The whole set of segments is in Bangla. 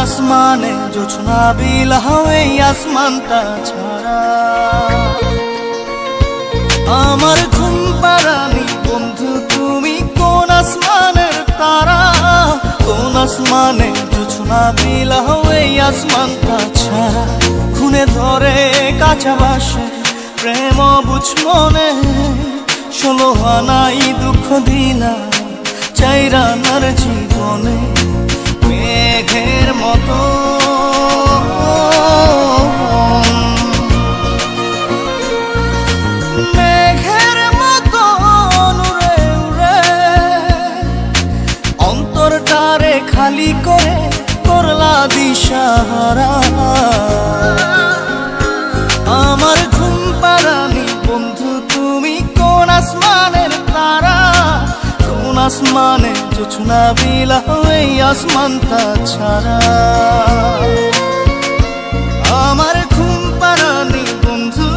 আসমানে জোছনা বিলাও এই আসমানটা ছাড়া। আমার ঘুম পাড়ানি বন্ধু তুমি কোন আসমানের তারা, কোন আসমানে জোছনা বিলাও এই আসমানটা ছাড়া। খুনে ধরে কাঁচা বাসে প্রেম বুঝ মনে, 16 আনাই দুঃখ দিলা চাইরানার জীবনে। মেঘের মতো মেঘের মতো উড়ে উড়ে অন্তরটারে খালি করে করলা দিশাহারা। আমার ঘুম পাড়ানি বন্ধু তুমি কোন আসমানের তারা, কোন আসমানে জোছনা বিলাও এই আসমানটা ছাড়া। আমার ঘুম পাড়ানি বন্ধু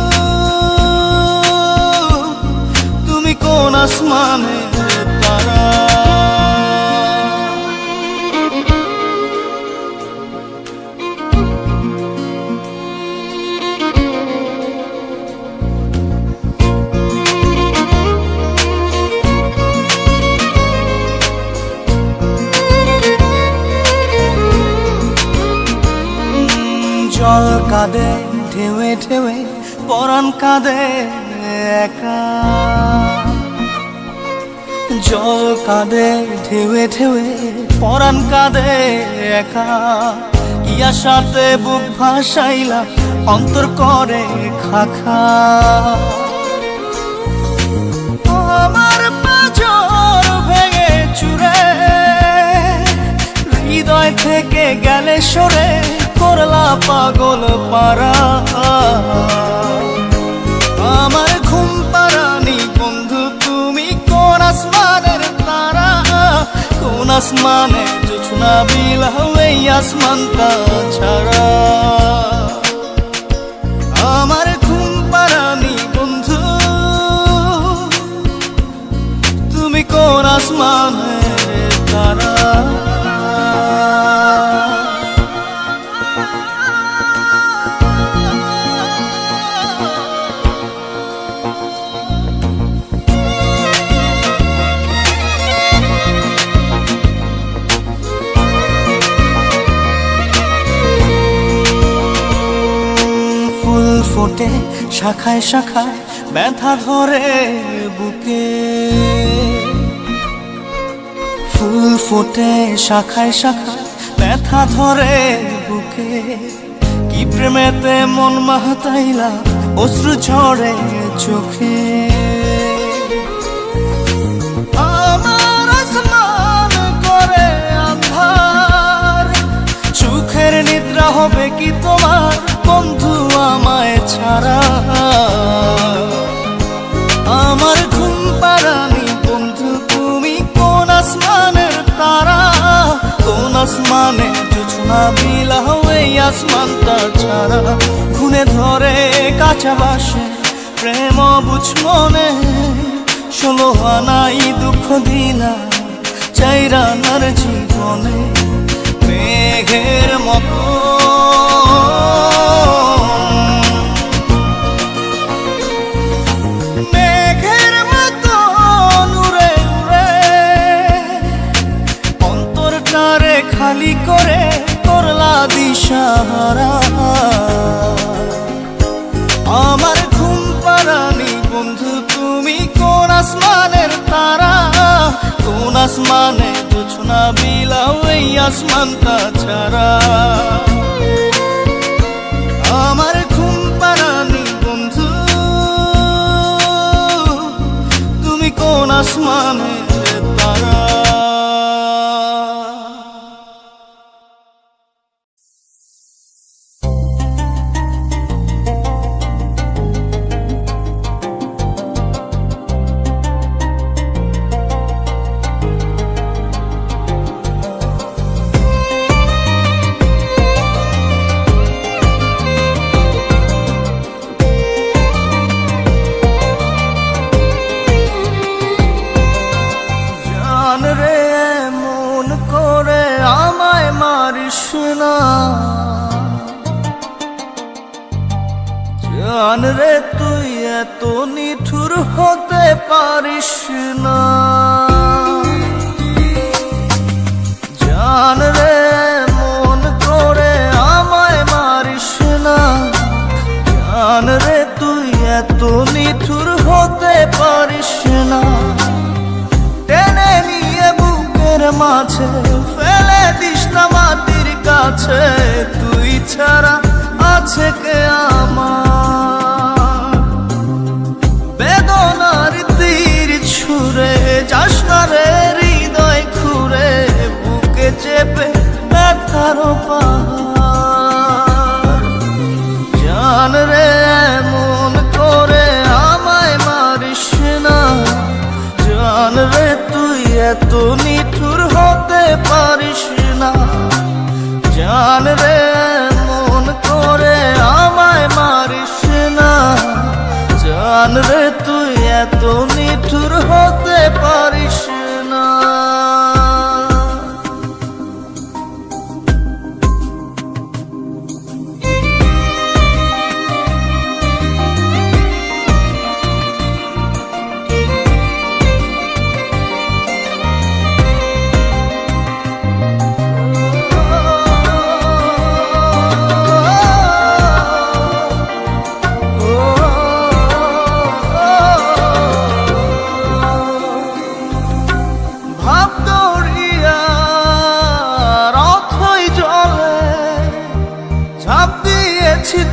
তুমি কোন আসমানের তারা। জল কাঁদে ঢেউে ঢেউে পরাণ কাঁদে একা, জল কাঁদে ঢেউে ঢেউে পরাণ কাঁদে একা। কি আশাতে বুক ভাসাইলা অন্তর করে খাখা। আমার পাঁজর ভেঙে চুরে হৃদয় থেকে গেলে সরে করলা পাগল পারা। আমার ঘুম পাড়ানি বন্ধু তুমি কোন আসমানের তারা, কোন আসমানে জোছনা বিলাও এই আসমানটা ছাড়া। আমার ঘুম পাড়ানি বন্ধু তুমি কোন আসমানের তারা। ফোটে শাখায় শাখায় ব্যথা ধরে বুকে, ফুল ফোটে শাখায় শাখায় ব্যথা ধরে বুকে। কি প্রেমেতে মন মাহতাইলা অশ্রু ঝরে চোখে। আমার আসমান করে আন্ধার, সুখের নিদ্রা হবে কি তোমার বন্ধু আমায় ছাড়া। আমার ঘুম পাড়ানি বন্ধু তুমি কোন আসমানের তারা, কোন আসমানে জোছনা বিলাও এই আসমানটা ছাড়া। খুনে ধরে কাঁচা বাসে প্রেম বুঝ মনে, 16 আনাই দুঃখ দিলা চাইরানার জীবনে। মেঘের মতো মেঘের মতো উড়ে উড়ে অন্তরটারে খালি করে করলা দিশাহারা। আমার ঘুম পাড়ানি বন্ধু তুমি কোন আসমানের তারা, কোন আসমানে জোছনা বিলাও এই আসমানটা ছাড়া। আমার ঘুম পাড়ানি বন্ধু তুমি কোন আসমানের তারা। না জান রে তুই এত নিঠুর হতে পারিস না, জান রে মন করে আমায় মারিস না, জান রে তুই এত নিঠুর হতে পারিস না। টেনে নিয়ে বুকের মাঝে ফেলে দিস না মাটির কাছে, তুই ছাড়া আছে কে আমার। বেদনার তীর ছুঁড়ে যাস না রে হৃদয় খুঁড়ে, বুকে চেপে ব্যথার পাহাড়। জান রে এমন করে আমায় মারিস না, জান রে তুই এত নিঠুর হতে পারিস না, জান রে এমন করে আমায় মারিস না, জান রে তুই এত নিঠুর হতে পারিস না।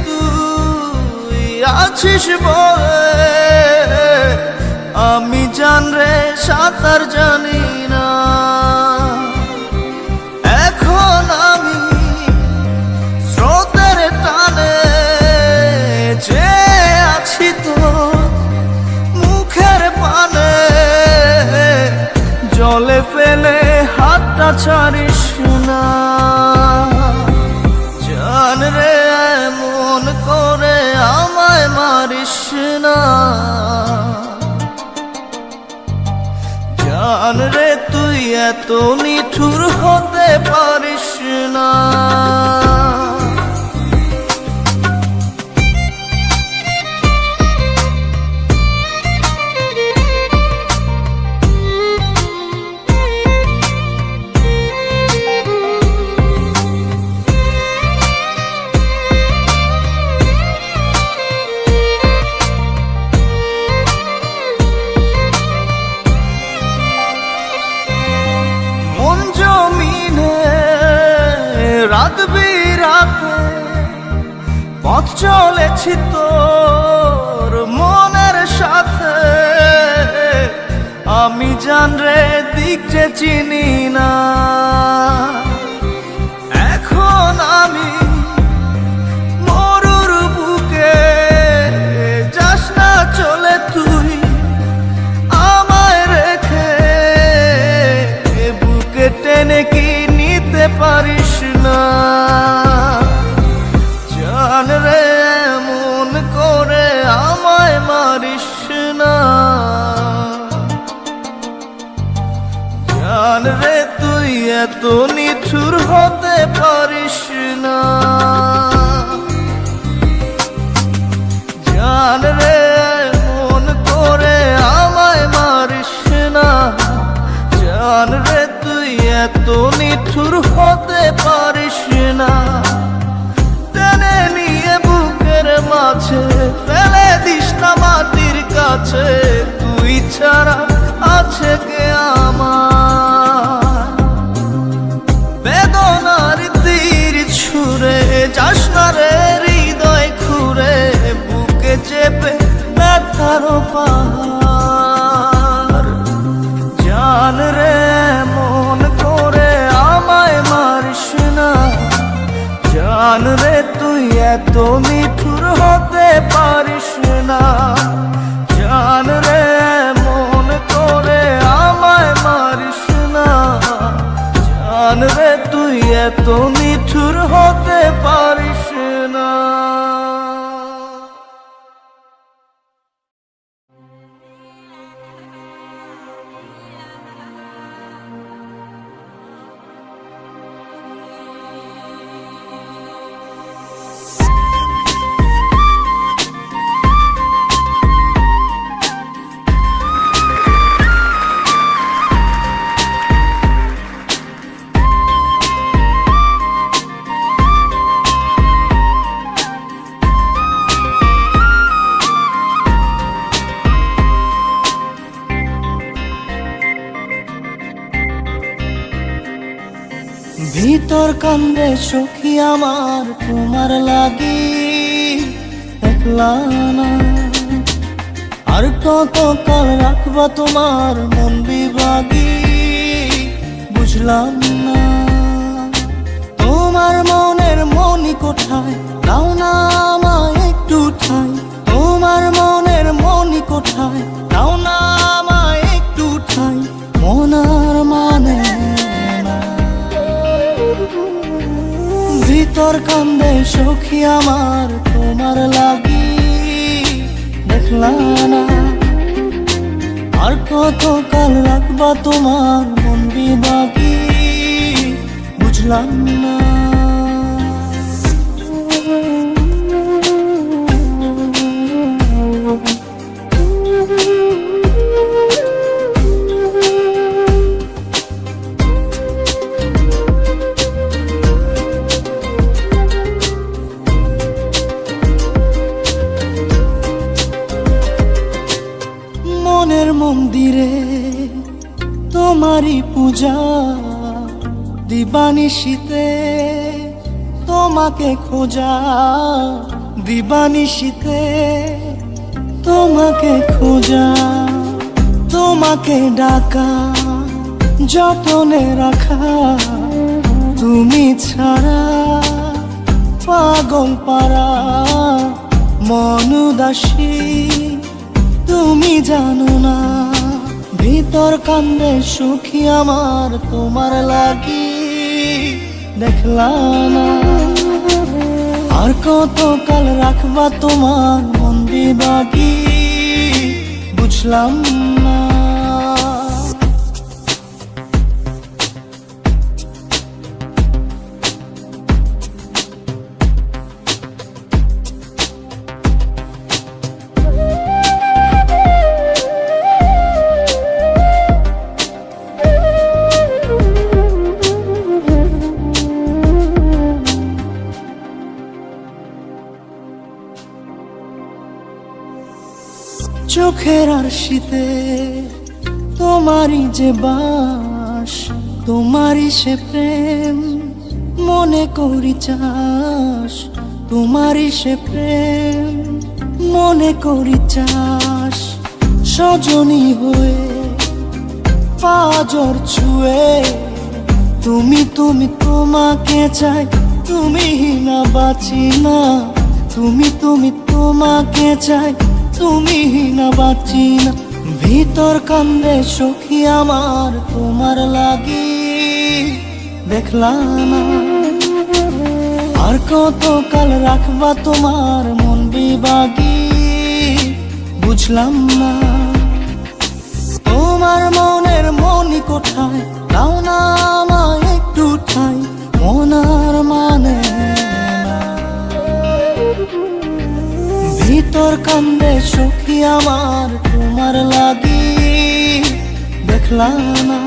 তুই আছিস বলে আমি জান রে সাঁতার জানি না, এখন আমি স্রোতের টানে যে আছি তো মুখের পানে, জলে ফেলে হাতটা ছাড়িস না, জান রে এমন করে আমায় মারিস না, জান রে তুই এত নিঠুর হতে পারিস না। রাত বিরাতে পথ চলেছি তোর মনের সাথে, আমি জান রে দিক যে চিনি না, এখন আমি মরুর বুকে, যাস না চলে তুই আমায় রেখে, বুকে টেনে কি নিতে পারিস না, জান রে এমন করে আমায় মারিস না, জান রে তুই এত নিঠুর হতে পারিস না, জান রে এমন করে আমায় মারিস না, জান রে তুই এত নিঠুর হতে পারিস না। টেনে নিয়ে বুকের মাঝে ফেলে দিস না মাটির কাছে, তুই ছাড়া আছে কে আমার। বেদনার তীর ছুঁড়ে যাস না রে হৃদয় খুঁড়ে, বুকে চেপে ব্যথার পাহাড়। জান রে মন করে আমায় মারিস না, জান রে তুই এত নিঠুর হতে পারিস না, জান রে মন করে আমায় মারিস না, জান রে তুই এত নিঠুর হতে পারিস না। সখী আমার তোমার লাগি একলা না। আর কত কাল রাখবা তোমার মন বিভাগী বুঝলাম না। তোমার মনের মনি কোঠায় দাও না আমায় একটু ঠাই। তোমার মনের মনি কোঠায় দাও না আমায় একটু ঠাই। মনার মানে না, ভিতর কান্দে সখী আমার তোমার লাগি দেখলা না। আর কত কাল রাখবা তোমার মন বিভাগী বুঝলাম না। মনের মন্দিরে তোমারই পূজা দিবানিশীতে তোমাকে খোঁজা। দিবানিশীতে তোমাকে খোঁজা, তোমাকে ডাকা যতনে রাখা। তুমি ছাড়া পাগল পারা মন উদাসী তুমি জানো না। ভিতর কান্দে সুখী আমার তোমার লাগি দেখলা না। আর কত কাল রাখবা তোমার মন বিভাগী বুঝলাম না। চোখের আরশিতে তোমারই যে বাস, তোমারই সে প্রেম মনে করি চাস। তোমারই সে প্রেম মনে করি চাস। সজনী হয়ে পাজর ছুঁয়ে তুমি তুমি তোমাকে চাই। তুমি না বাঁচি না, তুমি তুমি তোমাকে চাই। তুমি না বাঁচি না। ভিতর কান্দে সখী আমার তোমার লাগি দেখলা না। আর কত কাল রাখবা তোমার মন বিভাগী বুঝলাম না। তোমার মনের মনি কোঠায় দাও না আমায় একটু ঠাই। মনার মানে না, ভিতর কান্দে সখী আমার তোমার লাগি দেখলা না।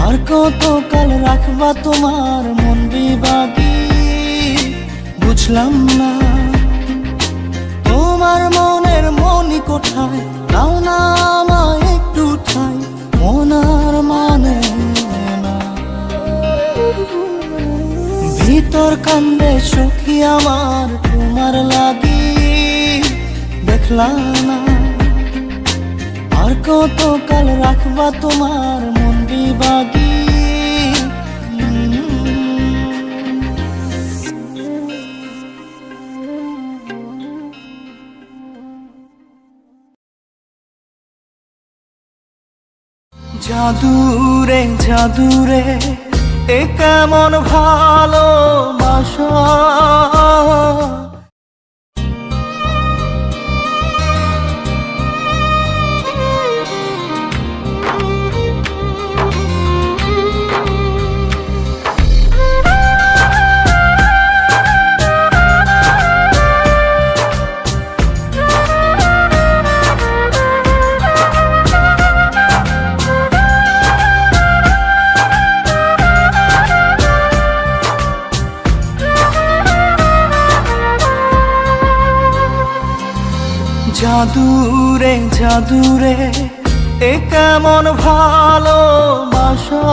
আর কত কাল রাখবা তোমার মন বিভাগী বুঝলাম না। তোমার মনের মনি কোঠায় দাও না আমায় একটু ঠাই। মনার মানে না, ভিতর কান্দে সখী আমার তোমার লাগি দেখলা না। আর কত কাল রাখবা তোমার মন বিভাগী। জাদুরে জাদুরে এ কেমন ভালোবাসা। জাদুরে জাদুরে এ কেমন ভালোবাসা।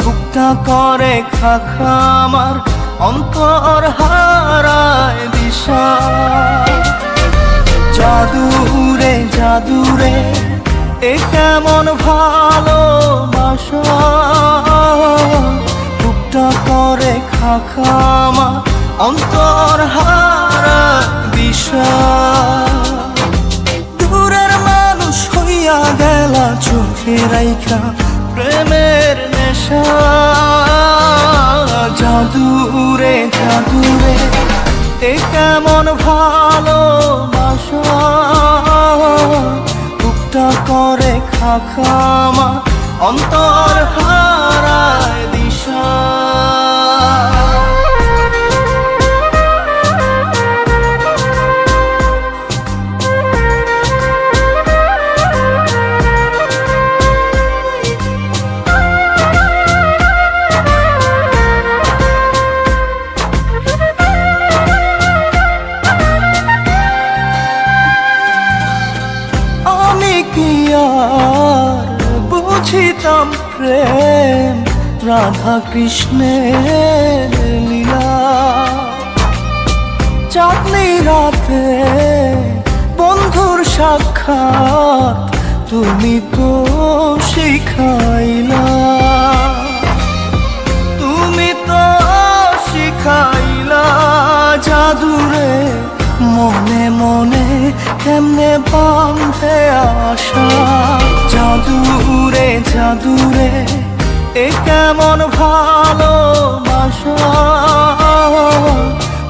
বুক বুকটা করে খাখা আমার অন্তর হারায় দিশা। জাদুরে জাদুরে এ কেমন ভালোবাসা, বুকটা করে খাখা আমার অন্তর হারায় দিশা। দূরের মানুষ হইয়া গেলা চোখে রাইখা প্রেমের নেশা। জাদুরে জাদুরে এ কেমন ভালোবাসা, বুকটা করে খাখা আমার অন্তর হারায় দিশা। বুঝিতাম প্রেম রাধা কৃষ্ণের লীলা, চাঁদনি রাতে বন্ধুর সাক্ষাৎ তুমি তো শিখাইলা, তুমি তো শিখাইলা। জাদুরে মনে মনে কেমনে বাঁধে আশা। জাদুরে জাদুরে এ কেমন ভালোবাসা,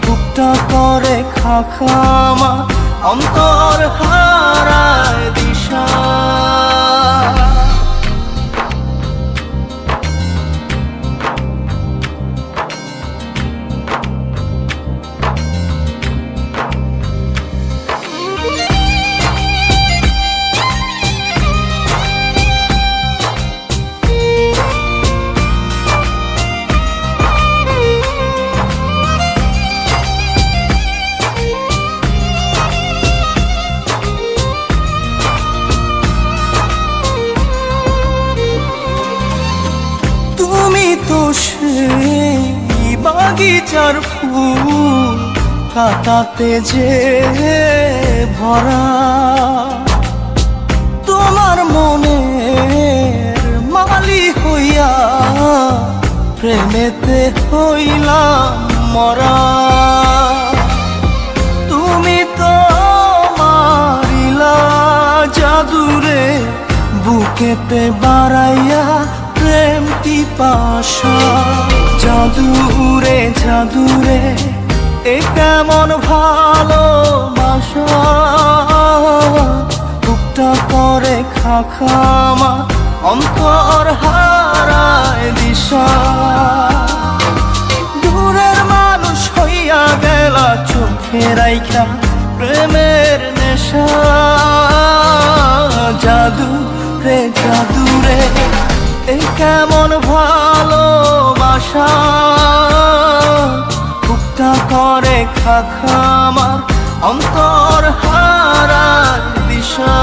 বুকটা করে খাখা আমার অন্তর হারায় দিশা। সেই বাগিচার ফুল কাটাতে যে ভরা, তোমার মনের মালি হইয়া প্রেমেতে হইলাম মরা। তুমি তো মারিলা জাদুরে বুকেতে বাড়াইয়া প্রেম পিপাসা। জাদুরে জাদুরে এ কেমন ভালোবাসা, বুকটা করে খাখা আমার অন্তর হারায় দিশা। দূরের মানুষ হইয়া গেলা চোখে রাইখা প্রেমের নেশা। জাদুরে জাদুরে এ কেমন ভালোবাসা, বুকটা করে খাখা আমার অন্তর হারায় দিশা।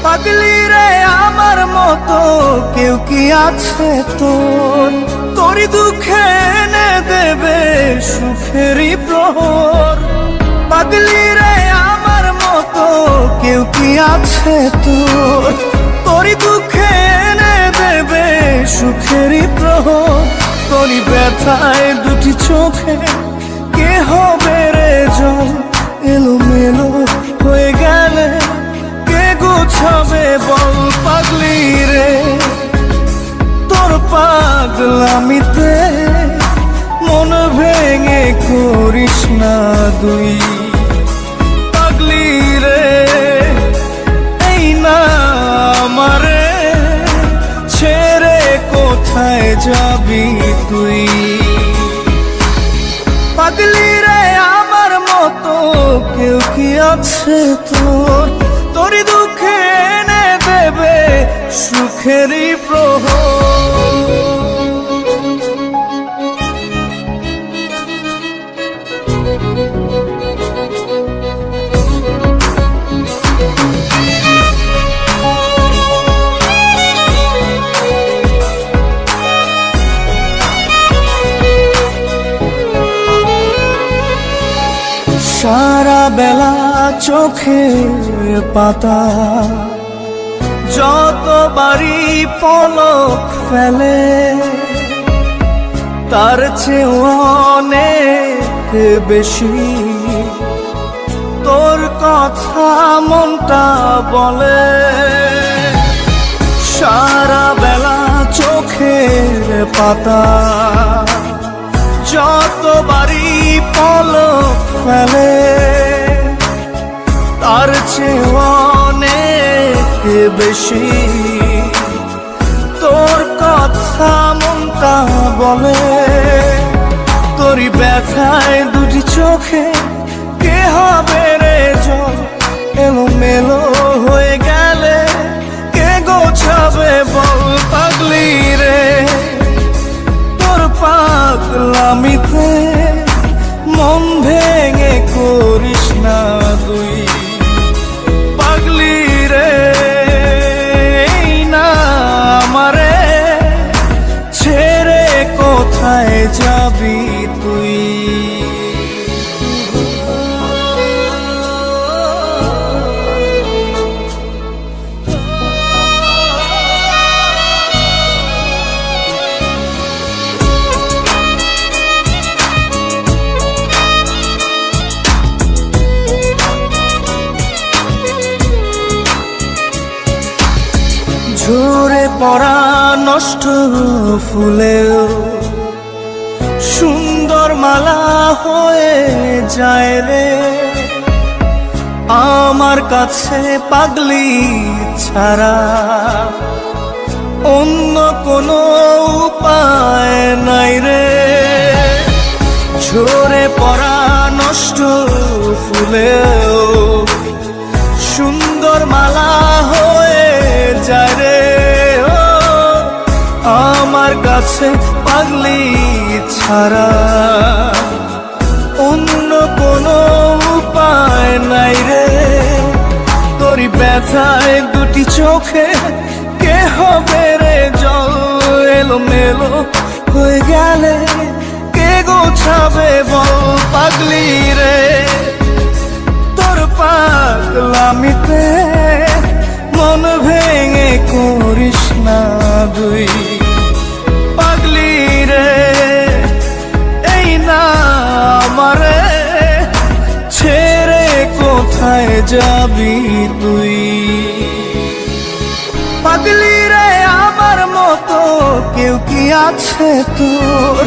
পাগলি রে আমার মতো কেউ কি আছে তোর, তোরই দুঃখে এনে দেবে সুখেরই প্রহর। পাগলি রে আমার মতো কেউ কি আছে তোর, তোরই দুঃখে এনে দেবে সুখেরই প্রহর। তোরই ব্যথায় দুটি চোখে কে হবে রে জল, এলোমেলো হয়ে গেলে কে গোছাবে বল পাগলি রে। পাগলামিতে মন ভেঙে করিস না দুই। পাগলি রে এই না আমারে ছেড়ে কোথায় যাবি তুই। পাগলি রে আমার মতো কেউ কি আছে তোর, তোরই দুঃখে এনে দেবে সুখেরই প্রহর। সারা বেলা চোখের পাতা যতবারই পলক ফেলে, তার চেয়ে অনেক বেশি তোর কথা মনটা বলে। সারা বেলা চোখের পাতা যতবারই পলক ফেলে, তার চেয়ে অনেক বেশি তোর কথা মনটা বলে। তোরই ব্যথায় দুটি চোখে কে হবে রে জল, এলোমেলো হয়ে গেলে কে গোছাবে বল। পাগলি রে তোর পাগলামিতে মন ভেঙে করিস না দুই। পাগলি রে এই না আমারে ছেড়ে কোথায় যাবি তুই। ঝরে পড়া নষ্ট ফুলেও সুন্দর মালা হয়ে যায় রে আমার কাছে। পাগলি ছাড়া অন্য কোনো উপায় নাই রে। ঝরে পড়া নষ্ট ফুলেও সুন্দর মালা হয়ে যায় রে আমার কাছে। পাগলি ছাড়া অন্য কোনো উপায় নাই রে। তোরই ব্যথায় দুটি চোখে কে হবে রে জল, এলোমেলো হয়ে গেলে কে গোছাবে বল। পাগলি রে তোর পাগলামিতে মন ভেঙে করিস না দুই। পাগলি রে এই না আমারে ছেড়ে কোথায় যাবি তুই। পাগলি রে আমার মতো কেউ কি আছে তোর,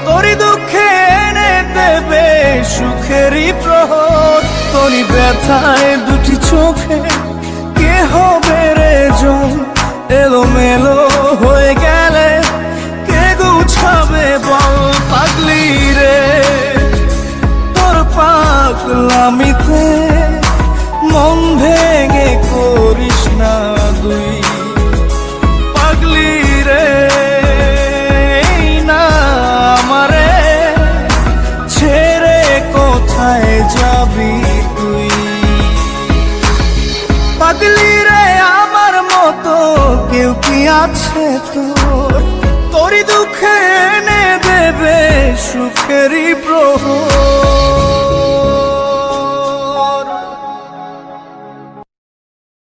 তোরই দুঃখে এনে দেবে সুখেরই প্রহর। তোরই ব্যথায় দুটি চোখে কে হবে রে জল, এলোমেলো হয়ে গেলে কে গুছাবে বল। পাগলি রে তোর পাগলামিতে মন ভেঙে করিস না দুই। পাগলি রে এই না আমারে ছেড়ে কোথায় যাবি তুই। পাগলি রে আমার মতো কেউ কি আছে তোর, তোরই দুঃখে এনে দেবে সুখেরই প্রহর।